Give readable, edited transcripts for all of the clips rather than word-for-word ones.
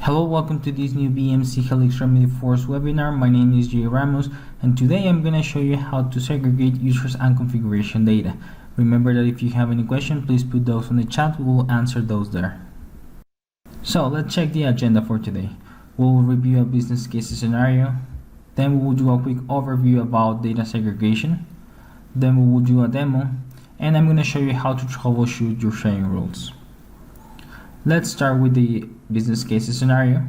Hello, welcome to this new BMC Helix Remedy Force webinar. My name is Jair Ramos, and today I'm going to show you how to segregate users and configuration data. Remember that if you have any questions, please put those in the chat. We will answer those there. So let's check the agenda for today. We'll review a business case scenario. Then we will do a quick overview about data segregation. Then we will do a demo, and I'm going to show you how to troubleshoot your sharing rules. Let's start with the business case scenario.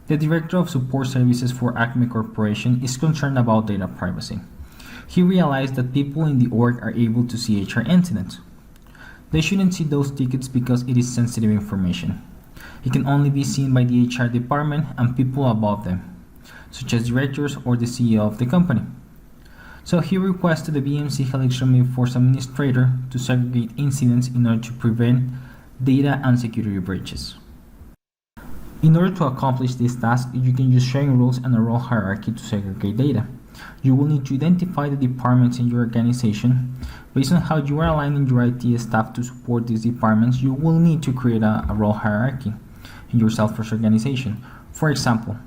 The Director of Support Services for Acme Corporation is concerned about data privacy. He realized that people in the org are able to see HR incidents. They shouldn't see those tickets because it is sensitive information. It can only be seen by the HR department and people above them, such as directors or the CEO of the company. So he requested the BMC Helix Remedy Force administrator to segregate incidents in order to prevent data and security breaches. In order to accomplish this task, you can use sharing rules and a role hierarchy to segregate data. You will need to identify the departments in your organization. Based on how you are aligning your IT staff to support these departments, you will need to create a role hierarchy in your Salesforce organization. For example,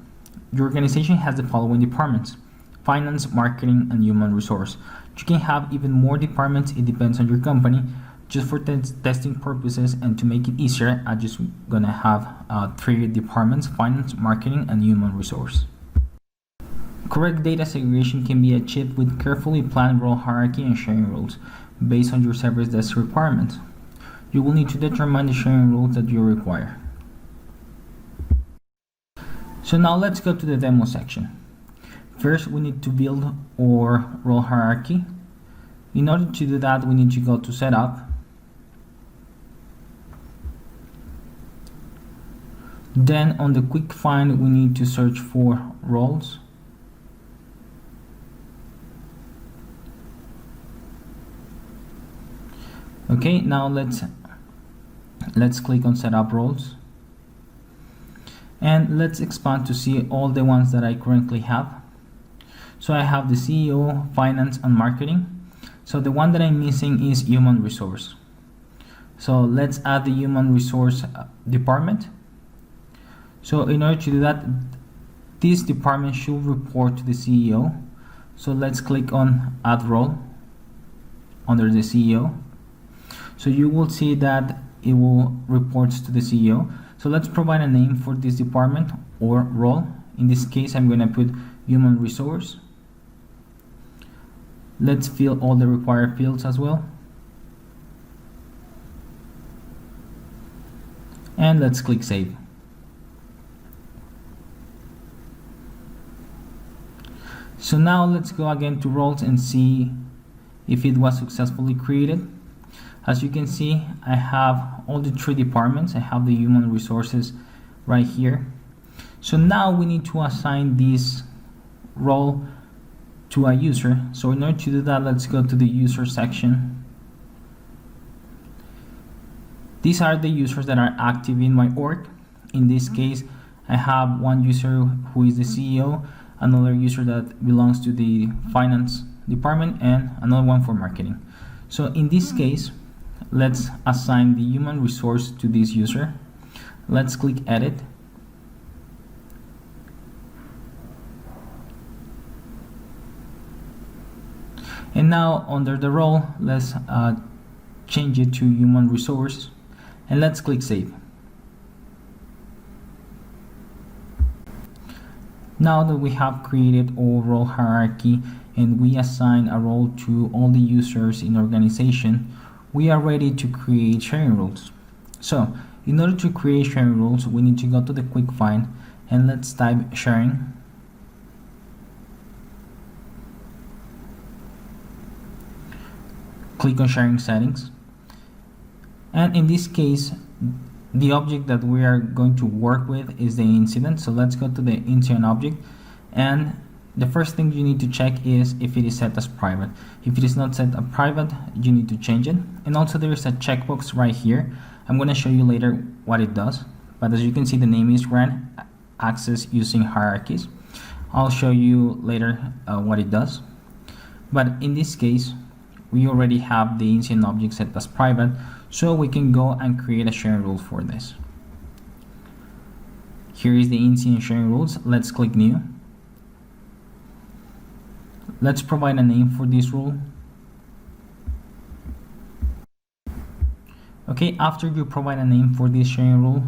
your organization has the following departments: finance, marketing, and human resource. You can have even more departments. It depends on your company. Just for testing purposes and to make it easier, I'm just gonna have 3 departments: finance, marketing, and human resource. Correct data segregation can be achieved with carefully planned role hierarchy and sharing rules based on your service desk requirements. You will need to determine the sharing rules that you require. So now let's go to the demo section. First, we need to build our role hierarchy. In order to do that, we need to go to Setup. Then on the quick find, we need to search for roles. Okay, now let's click on Setup Roles. And let's expand to see all the ones that I currently have. So I have the CEO, finance, and marketing. So the one that I'm missing is human resource. So let's add the human resource department. So in order to do that, this department should report to the CEO. So let's click on Add Role under the CEO. So you will see that it will report to the CEO. So let's provide a name for this department or role. In this case, I'm going to put human resource. Let's fill all the required fields as well. And let's click Save. So now let's go again to roles and see if it was successfully created. As you can see, I have all the 3 departments. I have the human resources right here. So now we need to assign this role to a user. So in order to do that, let's go to the user section. These are the users that are active in my org. In this case, I have one user who is the CEO, another user that belongs to the finance department, and another one for marketing. So in this case, let's assign the human resource to this user. Let's click Edit. And now under the role, let's change it to human resource, and let's click Save. Now that we have created our role hierarchy and we assign a role to all the users in our organization, we are ready to create sharing rules. So in order to create sharing rules, we need to go to the quick find and let's type sharing. Click on sharing settings. And in this case, the object that we are going to work with is the incident. So let's go to the incident object, and the first thing you need to check is if it is set as private. If it is not set as private, you need to change it. And also there is a checkbox right here. I'm going to show you later what it does, but as you can see, the name is grant access using hierarchies. I'll show you later what it does. But in this case, we already have the incident object set as private, so we can go and create a sharing rule for this. Here is the incident sharing rules. Let's click new. Let's provide a name for this rule. Okay, after you provide a name for this sharing rule,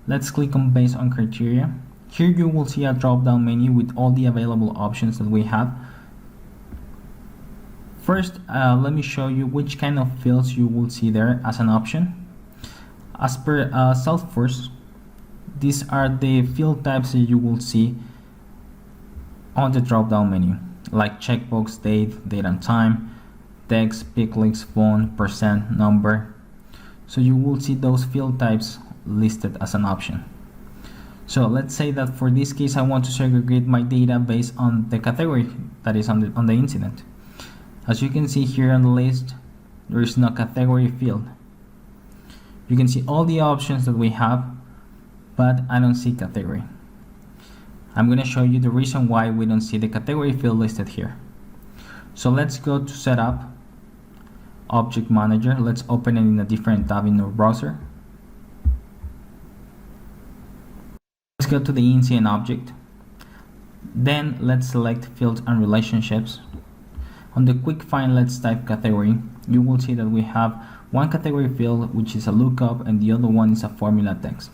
let's click on based on criteria. Here you will see a drop-down menu with all the available options that we have. First, let me show you which kind of fields you will see there as an option. As per Salesforce, these are the field types that you will see on the drop-down menu, like checkbox, date, date and time, text, pick links, phone, percent, number. So you will see those field types listed as an option. So let's say that for this case I want to segregate my data based on the category that is on the incident. As you can see here on the list, there is no category field. You can see all the options that we have, but I don't see category. I'm going to show you the reason why we don't see the category field listed here. So let's go to Setup, Object Manager. Let's open it in a different tab in our browser. Let's go to the incident object. Then let's select Fields and Relationships. On the quick find, let's type category. You will see that we have one category field, which is a lookup, and the other one is a formula text.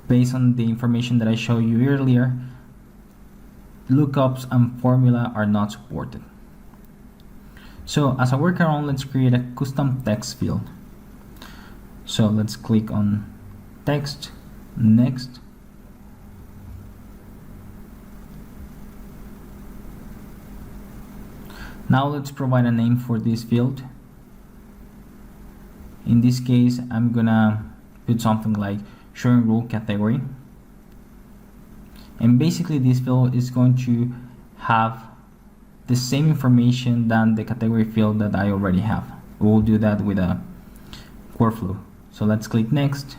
Based on the information that I showed you earlier, lookups and formula are not supported. So as a workaround, let's create a custom text field. So let's click on text, next. Now let's provide a name for this field. In this case, I'm gonna put something like sharing rule category. And basically this field is going to have the same information than the category field that I already have. We'll do that with a workflow. So let's click next.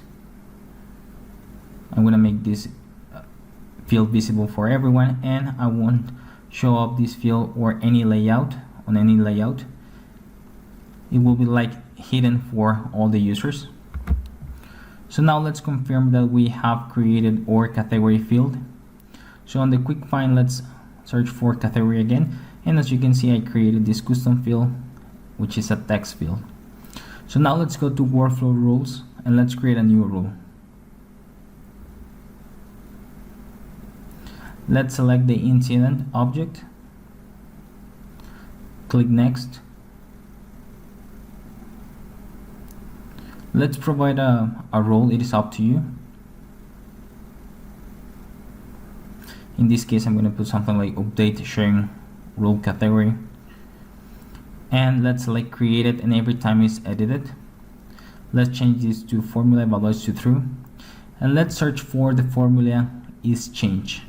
I'm gonna make this field visible for everyone, and I won't show up this field or any layout on any layout. It will be like hidden for all the users. So now let's confirm that we have created our category field. So on the quick find, let's search for category again, and as you can see, I created this custom field, which is a text field. So now let's go to workflow rules and let's create a new rule. Let's select the incident object, click next. Let's provide a role. It is up to you. In this case, I'm going to put something like update sharing rule category, and let's select created, and every time it's edited, let's change this to formula evaluates to true, and let's search for the formula is change.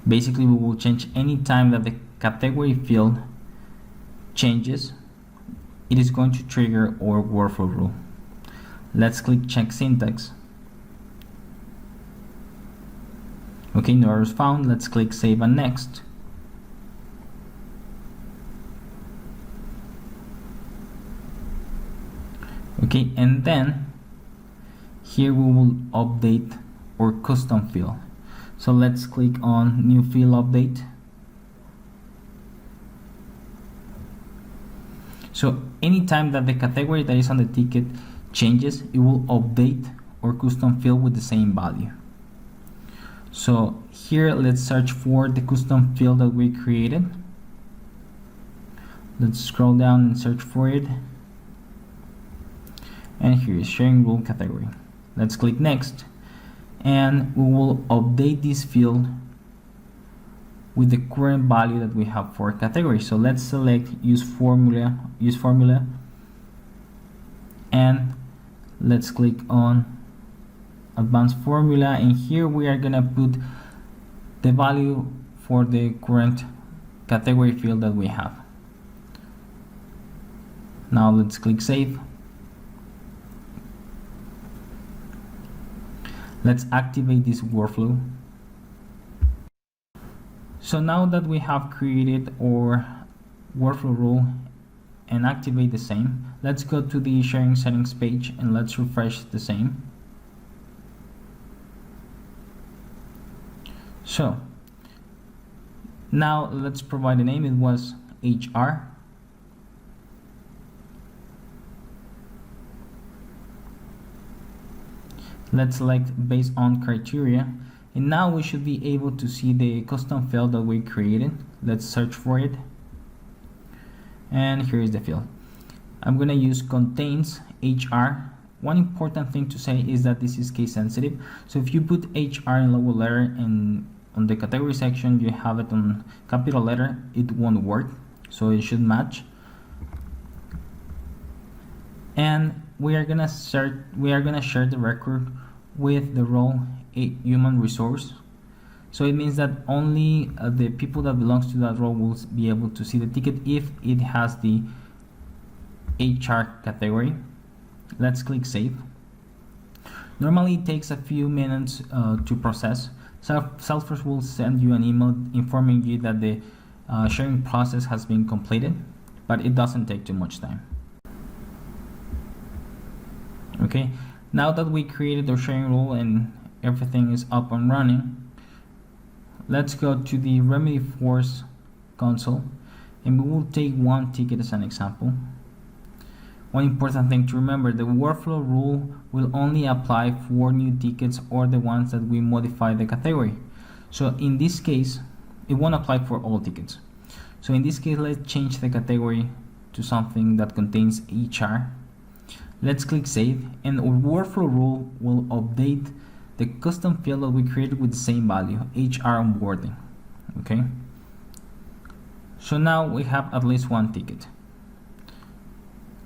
Basically, we will change any time that the category field changes. It is going to trigger our workflow rule. Let's click check syntax. Okay, no errors found. Let's click save and next. Okay, and then here we will update our custom field. So let's click on new field update. So anytime that the category that is on the ticket changes, it will update our custom field with the same value. So here let's search for the custom field that we created. Let's scroll down and search for it. And here is sharing rule category. Let's click next, and we will update this field with the current value that we have for category. So let's select use formula, and let's click on advanced formula, and here we are gonna put the value for the current category field that we have. Now let's click save. Let's activate this workflow. So now that we have created our workflow rule and activate the same, let's go to the sharing settings page and let's refresh the same. So now let's provide a name. It was HR. Let's select based on criteria, and now we should be able to see the custom field that we created. Let's search for it, and here is the field. I'm gonna use contains HR. One important thing to say is that this is case sensitive, so if you put HR in lower letter and on the category section you have it on capital letter, it won't work, so it should match. And we are gonna share the record with the role human resource. So it means that only the people that belongs to that role will be able to see the ticket if it has the HR category. Let's click save. Normally it takes a few minutes to process. Salesforce will send you an email informing you that the sharing process has been completed, but it doesn't take too much time. Okay, now that we created our sharing rule and everything is up and running, let's go to the Remedy Force console, and we will take one ticket as an example. One important thing to remember, the workflow rule will only apply for new tickets or the ones that we modify the category. So in this case, it won't apply for all tickets. So in this case, let's change the category to something that contains HR. Let's click save, and our workflow rule will update the custom field that we created with the same value, HR onboarding. Okay. So now we have at least one ticket.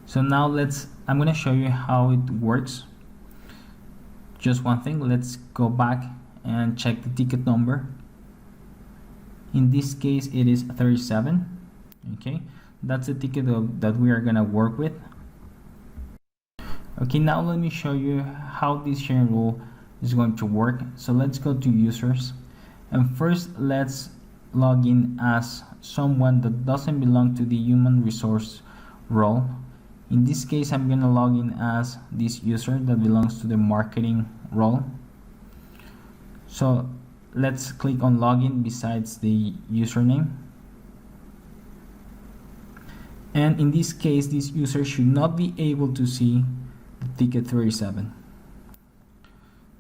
So now I'm going to show you how it works. Just one thing, let's go back and check the ticket number. In this case, it is 37. Okay, that's the ticket that we are going to work with. Okay, now let me show you how this sharing rule is going to work. So let's go to users, and first let's log in as someone that doesn't belong to the human resource role. In this case, I'm gonna log in as this user that belongs to the marketing role. So let's click on login besides the username. And in this case, this user should not be able to see the ticket 37.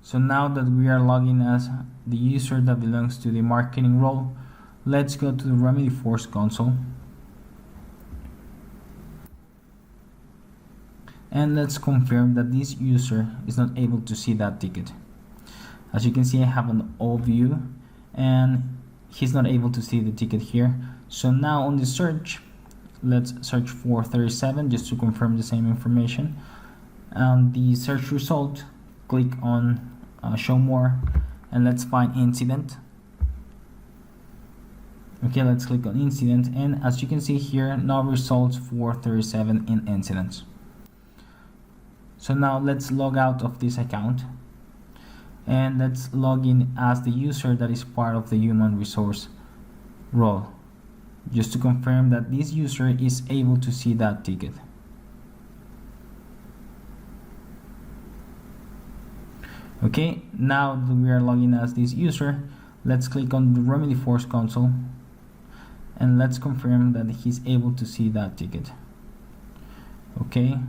So now that we are logging as the user that belongs to the marketing role, let's go to the Remedy Force console. And let's confirm that this user is not able to see that ticket. As you can see, I have an all view and he's not able to see the ticket here. So now on the search, let's search for 37 just to confirm the same information. On the search result, click on show more, and let's find incident. Okay, let's click on incident, and as you can see here, no results for 37 in incidents. So now let's log out of this account, and let's log in as the user that is part of the human resource role, just to confirm that this user is able to see that ticket. Okay, now that we are logging as this user, let's click on the Remedy Force console, and let's confirm that he's able to see that ticket. Okay,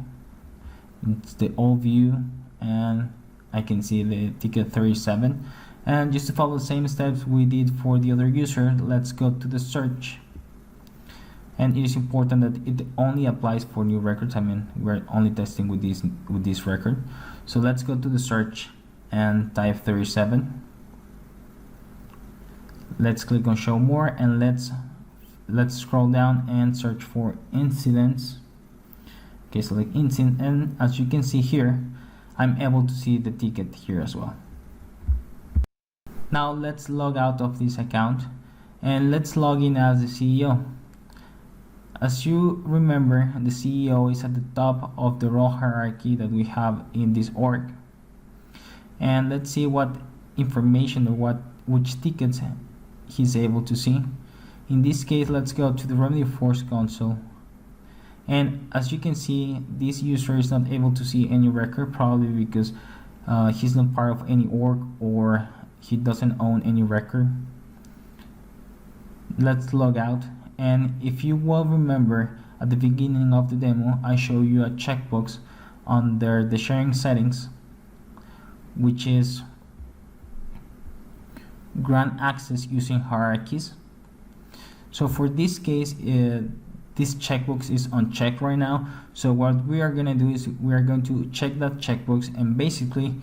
it's the all view, and I can see the ticket 37. And just to follow the same steps we did for the other user, let's go to the search. And it is important that it only applies for new records. I mean, we're only testing with this record. So let's go to the search and type 37. Let's click on show more, and let's scroll down and search for incidents. Okay, select incident, and as you can see here, I'm able to see the ticket here as well. Now let's log out of this account and let's log in as the CEO. As you remember, the CEO is at the top of the role hierarchy that we have in this org. And let's see what information or which tickets he's able to see. In this case, let's go to the Remedy Force console. And as you can see, this user is not able to see any record, probably because he's not part of any org, or he doesn't own any record. Let's log out, and if you will remember, at the beginning of the demo I show you a checkbox under the sharing settings, which is grant access using hierarchies. So for this case, this checkbox is unchecked right now. So what we are going to do is we are going to check that checkbox, and basically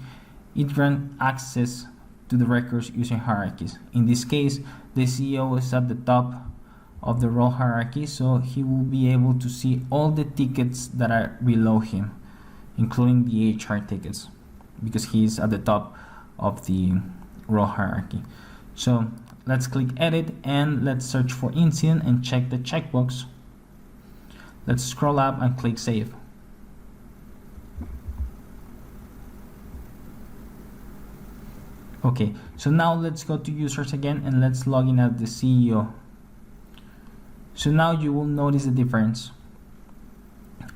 it grants access to the records using hierarchies. In this case, the CEO is at the top of the role hierarchy, so he will be able to see all the tickets that are below him, including the HR tickets, because he's at the top of the role hierarchy. So let's click edit and let's search for incident and check the checkbox. Let's scroll up and click save. Okay, so now let's go to users again and let's log in as the CEO. So now you will notice the difference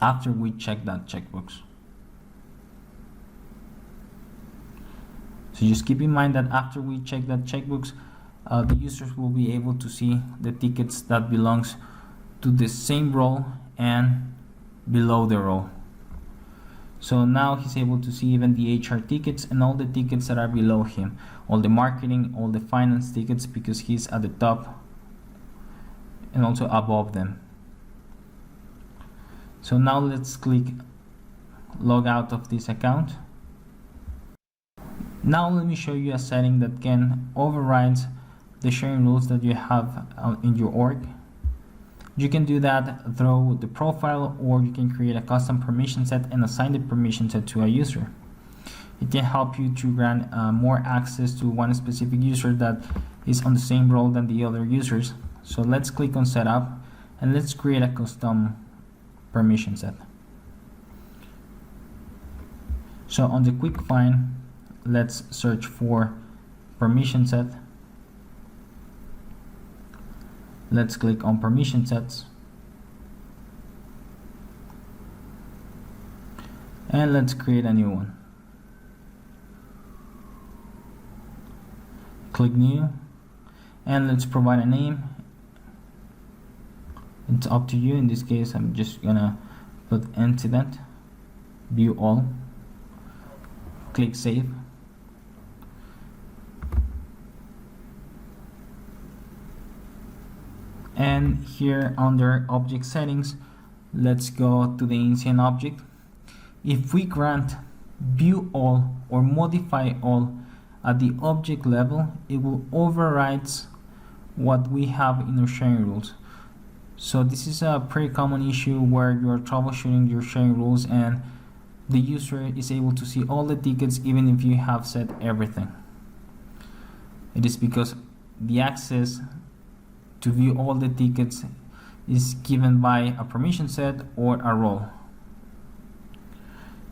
after we check that checkbox. So just keep in mind that after we check that checkbox, the users will be able to see the tickets that belongs to the same role and below the role. So now he's able to see even the HR tickets and all the tickets that are below him, all the marketing, all the finance tickets, because he's at the top and also above them. So now let's click log out of this account. Now let me show you a setting that can override the sharing rules that you have in your org. You can do that through the profile, or you can create a custom permission set and assign the permission set to a user. It can help you to grant more access to one specific user that is on the same role than the other users. So let's click on setup and let's create a custom permission set. So on the quick find, let's search for permission set. Let's click on permission sets and let's create a new one. Click new and let's provide a name. It's up to you. In this case, I'm just gonna put incident, view all, click save. And here under object settings, let's go to the incident object. If we grant view all or modify all at the object level, it will override what we have in our sharing rules. So this is a pretty common issue where you're troubleshooting your sharing rules and the user is able to see all the tickets even if you have set everything. It is because the access to view all the tickets is given by a permission set or a role.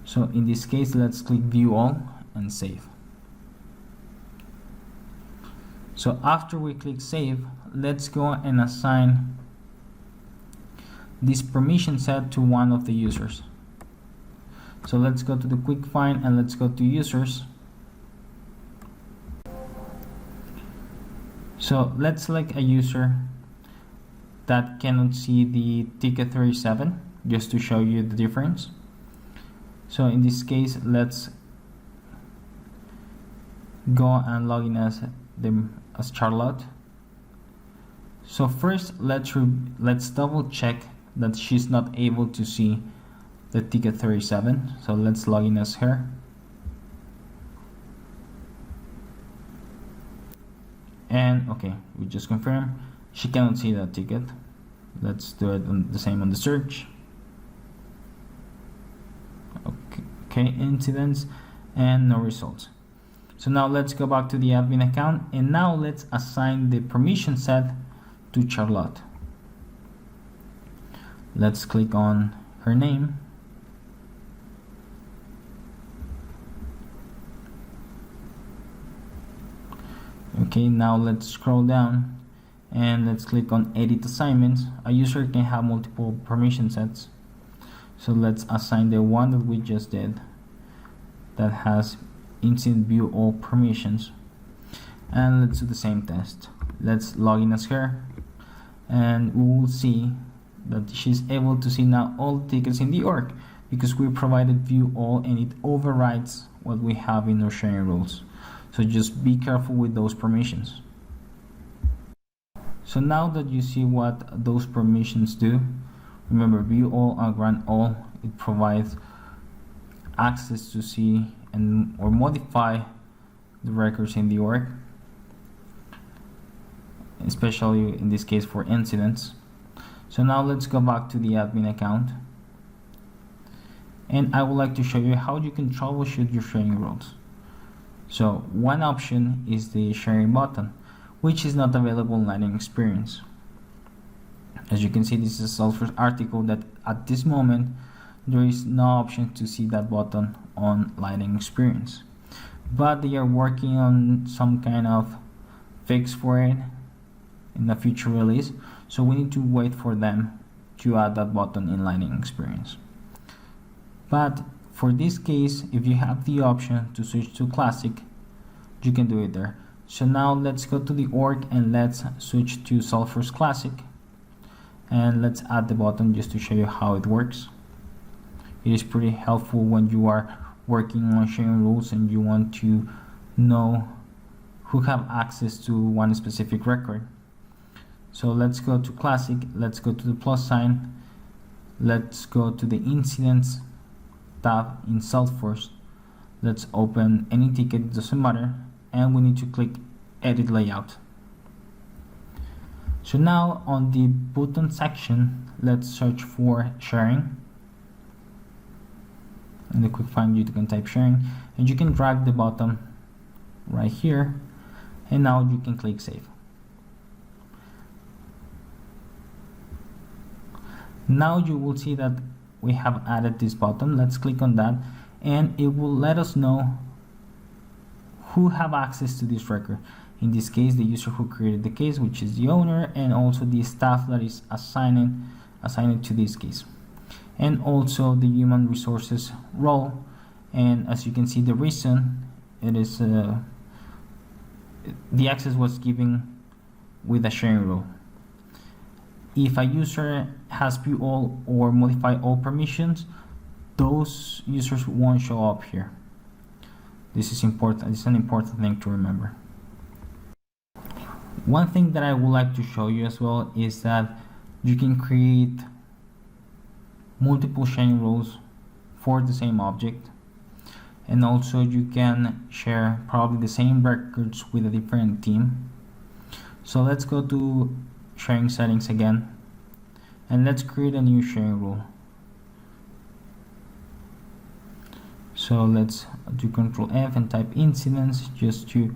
So in this case, let's click view all and save. So after we click save, let's go and assign this permission set to one of the users. So let's go to the quick find and let's go to users. So let's select a user that cannot see the ticket 37 just to show you the difference. So in this case, let's go and log in as Charlotte. So first, let's double check that she's not able to see the ticket 37. So let's log in as her. And okay, we just confirm she cannot see that ticket. Let's do it on the same on the search. Okay, incidents and no results. So now let's go back to the admin account and now let's assign the permission set to Charlotte. Let's click on her name. Okay, now let's scroll down and let's click on edit assignments. A user can have multiple permission sets. So let's assign the one that we just did that has incident view all permissions. And let's do the same test. Let's log in as her, and we will see that she's able to see now all the tickets in the org because we provided view all, and it overrides what we have in our sharing rules. So just be careful with those permissions. So now that you see what those permissions do, remember view all and grant all, it provides access to see and or modify the records in the org, especially in this case for incidents. So now let's go back to the admin account, and I would like to show you how you can troubleshoot your sharing rules. So one option is the sharing button, which is not available in Lightning Experience. As you can see, this is a Salesforce article that at this moment there is no option to see that button on Lightning Experience, but they are working on some kind of fix for it in the future release, so we need to wait for them to add that button in Lightning Experience. But for this case, if you have the option to switch to Classic, you can do it there. So now let's go to the org and let's switch to Salesforce Classic, and let's add the button just to show you how it works. It is pretty helpful when you are working on sharing rules and you want to know who have access to one specific record. So let's go to Classic, let's go to the plus sign, let's go to the Incidents tab in Salesforce, let's open any ticket, it doesn't matter, and we need to click Edit Layout. So now on the button section, let's search for sharing. In the quick find, you can type sharing, and you can drag the button right here, and now you can click Save. Now you will see that we have added this button. Let's click on that, and it will let us know who have access to this record. In this case, the user who created the case, which is the owner, and also the staff that is assigned to this case, and also the human resources role. And as you can see, the reason it is the access was given with a sharing rule. If a user has view all or modify all permissions, those users won't show up here. This is important. It's an important thing to remember. One thing that I would like to show you as well is that you can create multiple sharing rules for the same object, and also you can share probably the same records with a different team. So let's go to sharing settings again, and let's create a new sharing rule. So let's do Control F and type incidents just to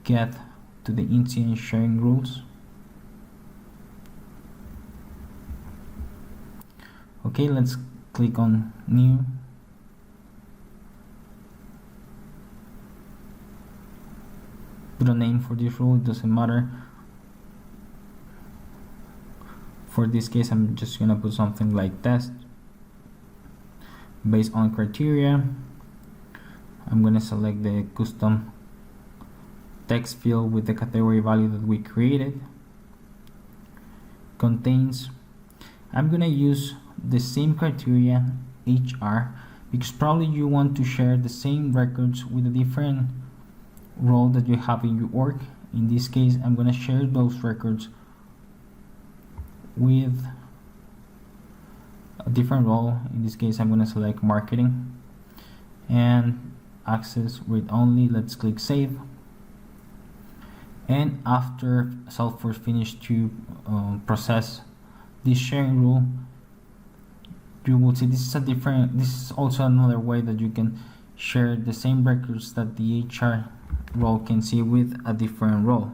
get to the incident sharing rules. Okay, let's click on new. Put a name for this rule, it doesn't matter. For this case, I'm just gonna put something like test. Based on criteria, I'm gonna select the custom text field with the category value that we created. Contains, I'm gonna use the same criteria HR because probably you want to share the same records with a different role that you have in your org. In this case, I'm gonna share those records with a different role. In this case, I'm going to select marketing and access read only. Let's click save, and after Salesforce finished to process this sharing rule, you will see this is also another way that you can share the same records that the HR role can see with a different role.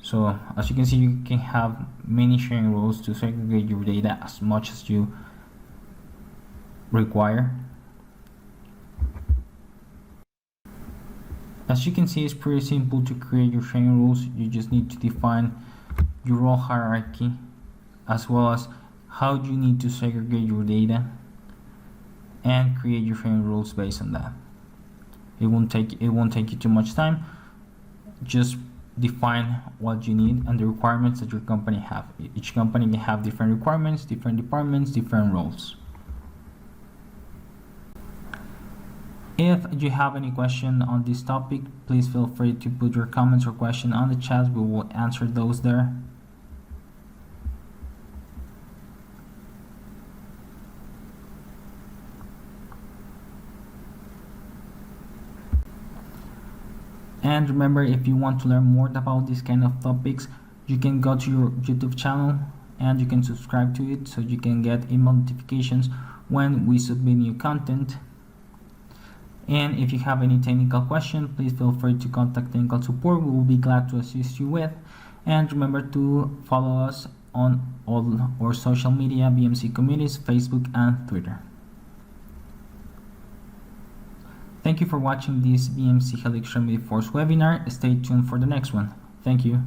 So as you can see, you can have many sharing rules to segregate your data as much as you require. As you can see, it's pretty simple to create your sharing rules. You just need to define your role hierarchy as well as how you need to segregate your data and create your sharing rules based on that. It won't take you too much time. just define what you need and the requirements that your company have. Each company may have different requirements, different departments, different roles. If you have any question on this topic, please feel free to put your comments or question on the chat. We will answer those there. And remember, if you want to learn more about this kind of topics, you can go to your YouTube channel and you can subscribe to it so you can get email notifications when we submit new content. And if you have any technical question, please feel free to contact technical support. We will be glad to assist you with. And remember to follow us on all our social media, BMC communities, Facebook and Twitter. Thank you for watching this BMC Helix Remedy Force webinar. Stay tuned for the next one. Thank you.